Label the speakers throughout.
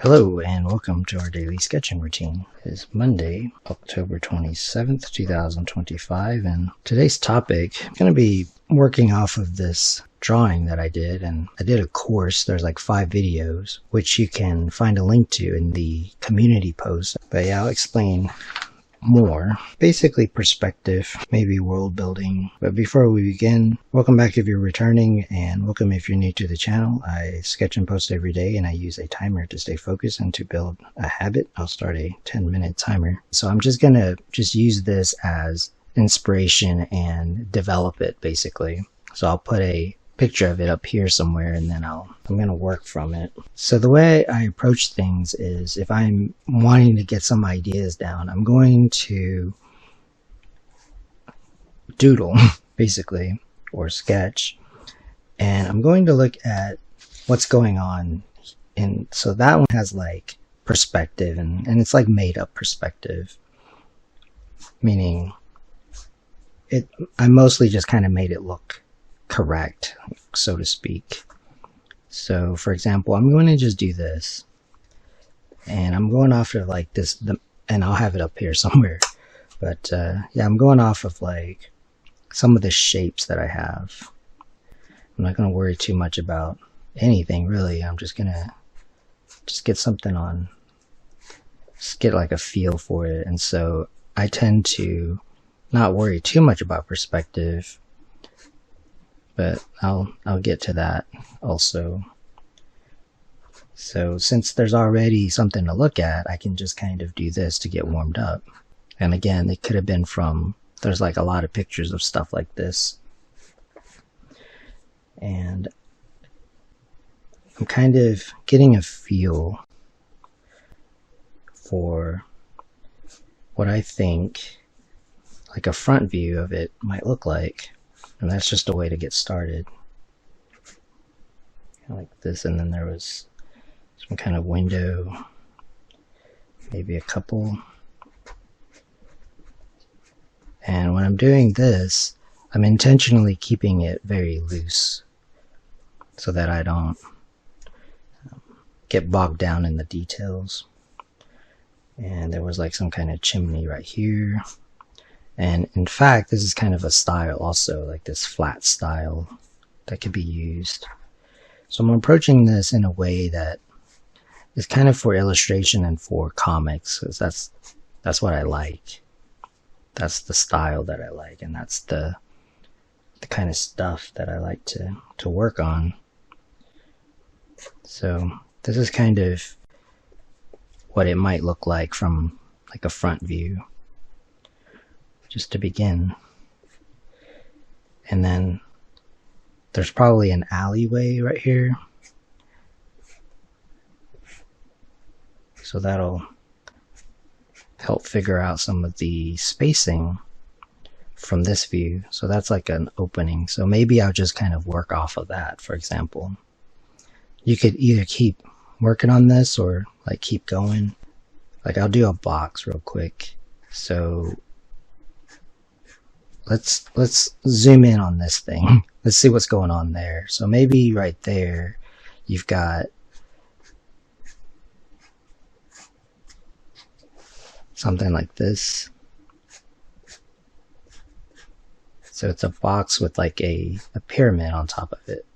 Speaker 1: Hello and welcome to our daily sketching routine. It's Monday, October 27th, 2025, and today's topic, I'm going to be working off of this drawing that I did, and I did a course. There's like 5 videos, which you can find a link to in the community post. But yeah, I'll explain more. Basically perspective, maybe world building. But before we begin, welcome back if you're returning, and welcome if you're new to the channel. I sketch and post every day, and I use a timer to stay focused and to build a habit. I'll start a 10-minute timer. So I'm just gonna use this as inspiration and develop it basically. So I'll put a picture of it up here somewhere, and then I'm going to work from it. So the way I approach things is, if I'm wanting to get some ideas down, I'm going to doodle basically, or sketch, and I'm going to look at what's going on. And so that one has like perspective, and it's like made up perspective, meaning I mostly just kind of made it look correct, so to speak. So for example, I'm going to just do this, and I'm going off of like this, and I'll have it up here somewhere, but yeah, I'm going off of like some of the shapes that I have. I'm not going to worry too much about anything really. I'm just gonna get something on, just get like a feel for it. And so I tend to not worry too much about perspective, but I'll get to that also. So since there's already something to look at, I can just kind of do this to get warmed up. And again, it could have been from, there's like a lot of pictures of stuff like this. And I'm kind of getting a feel for what I think like a front view of it might look like. And that's just a way to get started. Like this, and then there was some kind of window, maybe a couple. And when I'm doing this, I'm intentionally keeping it very loose so that I don't get bogged down in the details. And there was like some kind of chimney right here. And in fact, this is kind of a style also, like this flat style that could be used. So I'm approaching this in a way that is kind of for illustration and for comics, because that's what I like. That's the style that I like, and that's the kind of stuff that I like to work on. So this is kind of what it might look like from like a front view, just to begin. And then there's probably an alleyway right here, so that'll help figure out some of the spacing from this view. So that's like an opening, so maybe I'll just kind of work off of that. For example, you could either keep working on this or like keep going. Like I'll do a box real quick. So let's zoom in on this thing. Let's see what's going on there. So maybe right there you've got something like this. So it's a box with like a pyramid on top of it.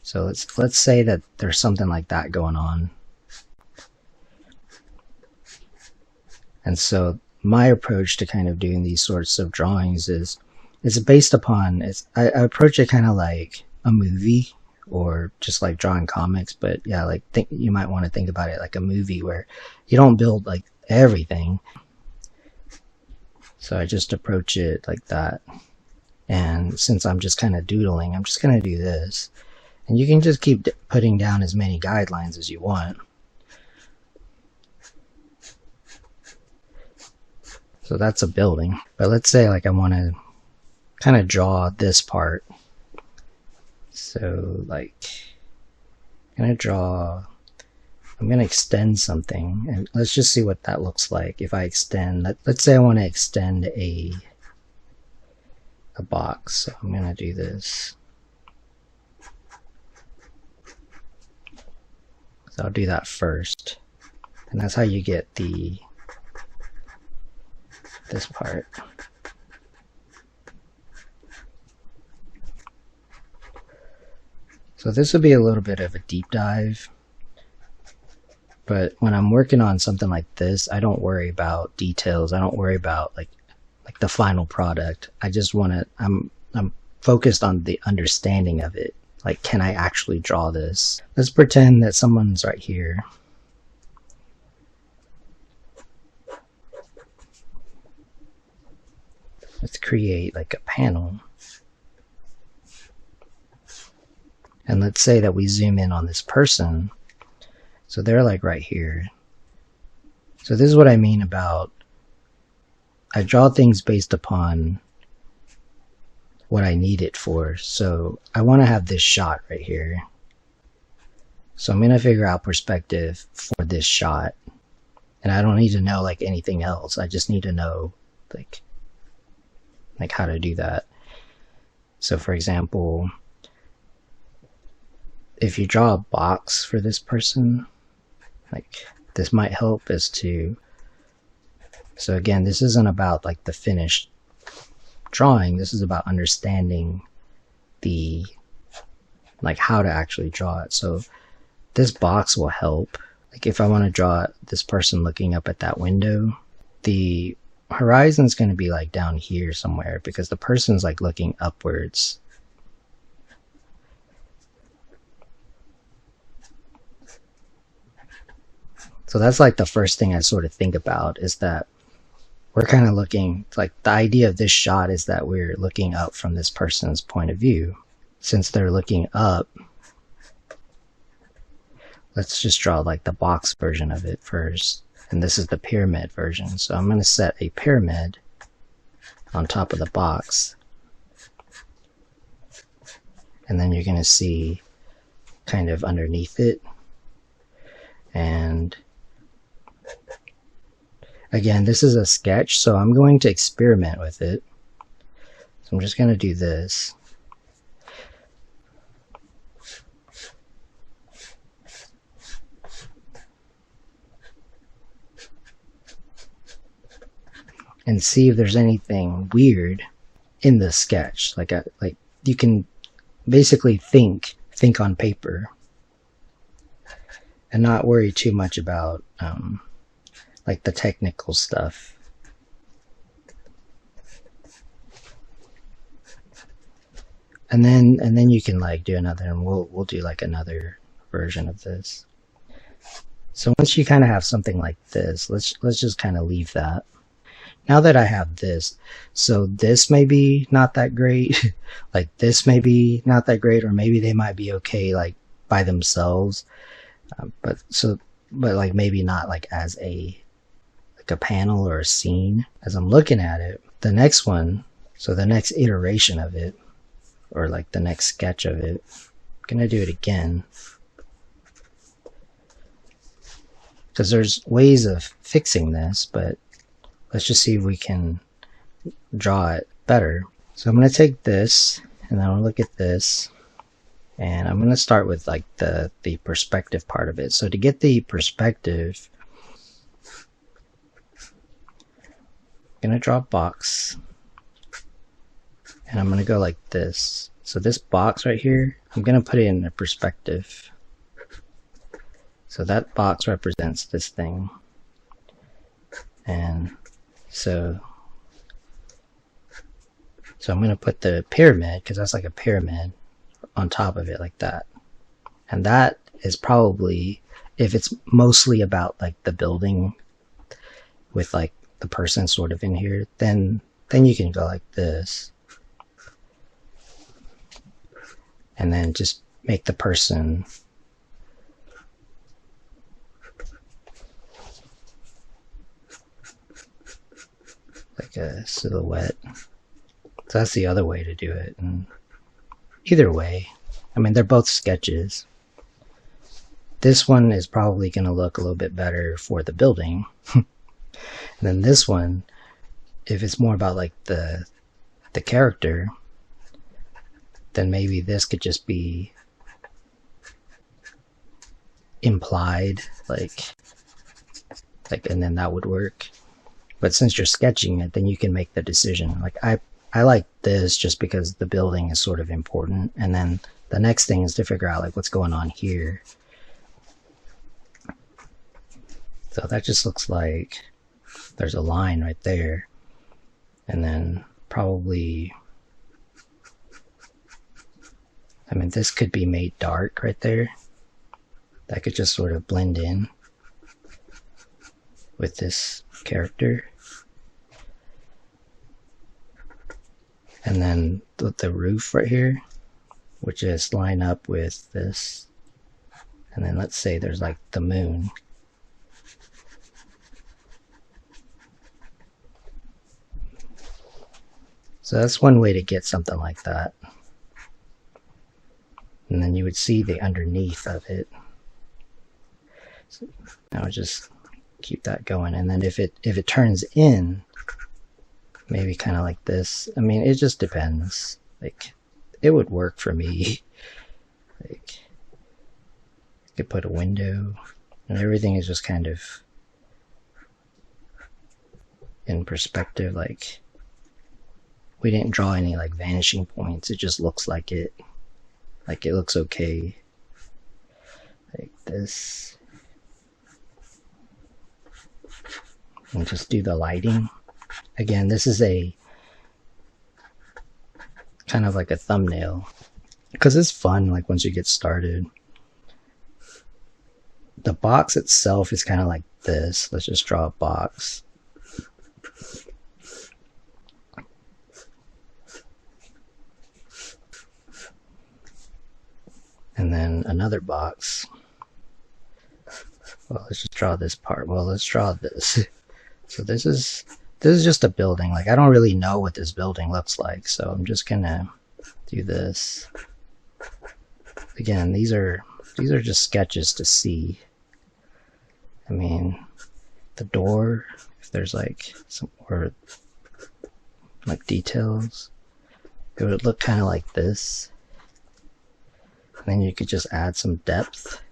Speaker 1: So let's say that there's something like that going on. And so my approach to kind of doing these sorts of drawings is based upon, I approach it kind of like a movie, or just like drawing comics. But yeah, like you might want to think about it like a movie where you don't build like everything. So I just approach it like that. And since I'm just kind of doodling, I'm just going to do this. And you can just keep putting down as many guidelines as you want. So that's a building. But let's say like I want to kind of draw this part. So like I'm going to extend something, and let's just see what that looks like. If I extend, let's say I want to extend a box. So I'm going to do this. So I'll do that first. And that's how you get this part. So this will be a little bit of a deep dive, but when I'm working on something like this, I don't worry about details. I don't worry about like the final product. I just want to, I'm focused on the understanding of it. Like, can I actually draw this? Let's pretend that someone's right here. Let's create like a panel. And let's say that we zoom in on this person. So they're like right here. So this is what I mean about, I draw things based upon what I need it for. So I want to have this shot right here. So I'm going to figure out perspective for this shot. And I don't need to know like anything else. I just need to know like how to do that. So for example, if you draw a box for this person, like this might help as to, so again, this isn't about like the finished drawing. This is about understanding the, like how to actually draw it. So this box will help. Like if I want to draw this person looking up at that window, the horizon's going to be like down here somewhere because the person's like looking upwards. So that's like the first thing I sort of think about, is that we're kind of looking, like the idea of this shot is that we're looking up from this person's point of view. Since they're looking up, let's just draw like the box version of it first. And this is the pyramid version. So I'm going to set a pyramid on top of the box. And then you're going to see kind of underneath it. And again, this is a sketch, so I'm going to experiment with it. So I'm just going to do this. And see if there's anything weird in the sketch. Like you can basically think on paper and not worry too much about like the technical stuff. And then you can like do another, and we'll do like another version of this. So once you kind of have something like this, let's just kind of leave that. Now that I have this, so this may be not that great, like this may be not that great, or maybe they might be okay like by themselves, but like maybe not like as a panel or a scene. As I'm looking at it, the next one, so the next iteration of it, or like the next sketch of it, I'm gonna do it again, because there's ways of fixing this, but let's just see if we can draw it better. So I'm going to take this, and then I'll look at this, and I'm going to start with like the perspective part of it. So to get the perspective, I'm going to draw a box, and I'm going to go like this. So this box right here, I'm going to put it in a perspective. So that box represents this thing. And so I'm going to put the pyramid, because that's like a pyramid, on top of it like that. And that is probably, if it's mostly about like the building with like the person sort of in here, then you can go like this. And then just make the person like a silhouette. So that's the other way to do it. And either way, I mean, they're both sketches. This one is probably going to look a little bit better for the building. And then this one, if it's more about like the character, then maybe this could just be implied, and then that would work. But since you're sketching it, then you can make the decision. Like I like this just because the building is sort of important, and then the next thing is to figure out like what's going on here. So that just looks like there's a line right there, and then probably, I mean, this could be made dark right there. That could just sort of blend in with this character. And then the roof right here would just line up with this. And then let's say there's like the moon. So that's one way to get something like that. And then you would see the underneath of it. So now just keep that going. And then if it turns in, maybe kind of like this. I mean, it just depends. Like, it would work for me. Like, you could put a window, and everything is just kind of in perspective. Like, we didn't draw any like vanishing points. It just looks like it. Like, it looks okay. Like this. And just do the lighting. Again, this is a kind of like a thumbnail because it's fun. Like once you get started, the box itself is kind of like this. Let's just draw a box. And then another box. Well, let's just draw this part. Well, let's draw this. So this is just a building. Like, I don't really know what this building looks like, so I'm just gonna do this. Again, these are just sketches to see. I mean, the door, if there's like some or like details, it would look kind of like this. And then you could just add some depth.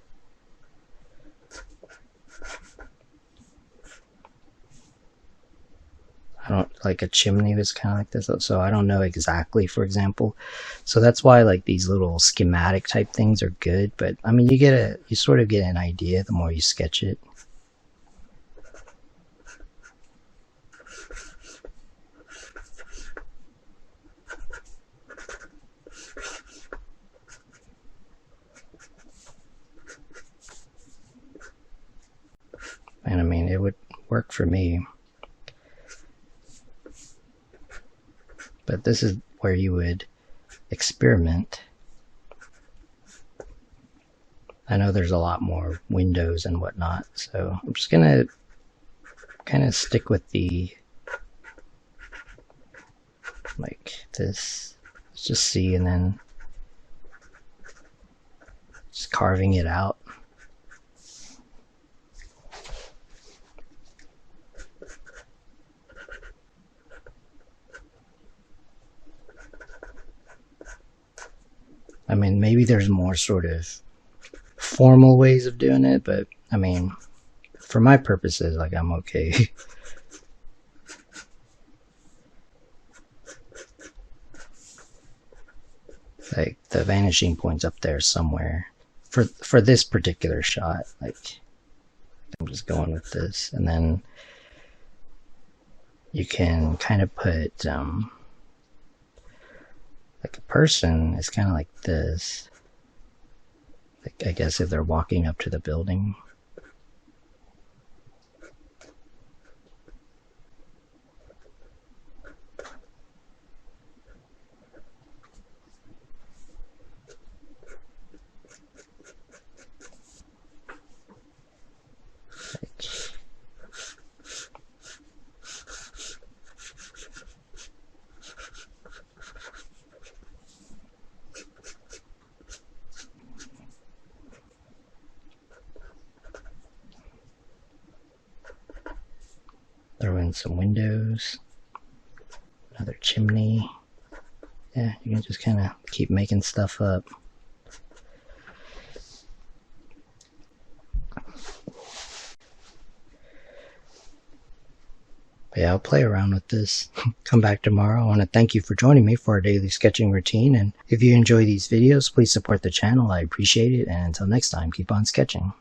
Speaker 1: I don't, like a chimney was kind of like this, so I don't know exactly, for example. So that's why like these little schematic type things are good, but I mean, you sort of get an idea the more you sketch it. And I mean, it would work for me. But this is where you would experiment. I know there's a lot more windows and whatnot, so I'm just gonna kind of stick with the, like this. Let's just see, and then just carving it out. I mean, maybe there's more sort of formal ways of doing it, but I mean, for my purposes, like, I'm okay. Like, the vanishing point's up there somewhere for this particular shot. Like, I'm just going with this, and then you can kind of put like a person is kind of like this. Like, I guess if they're walking up to the building. Throw in some windows, another chimney. Yeah, you can just kind of keep making stuff up. Yeah, I'll play around with this. Come back tomorrow. I want to thank you for joining me for our daily sketching routine. And if you enjoy these videos, please support the channel. I appreciate it. And until next time, keep on sketching.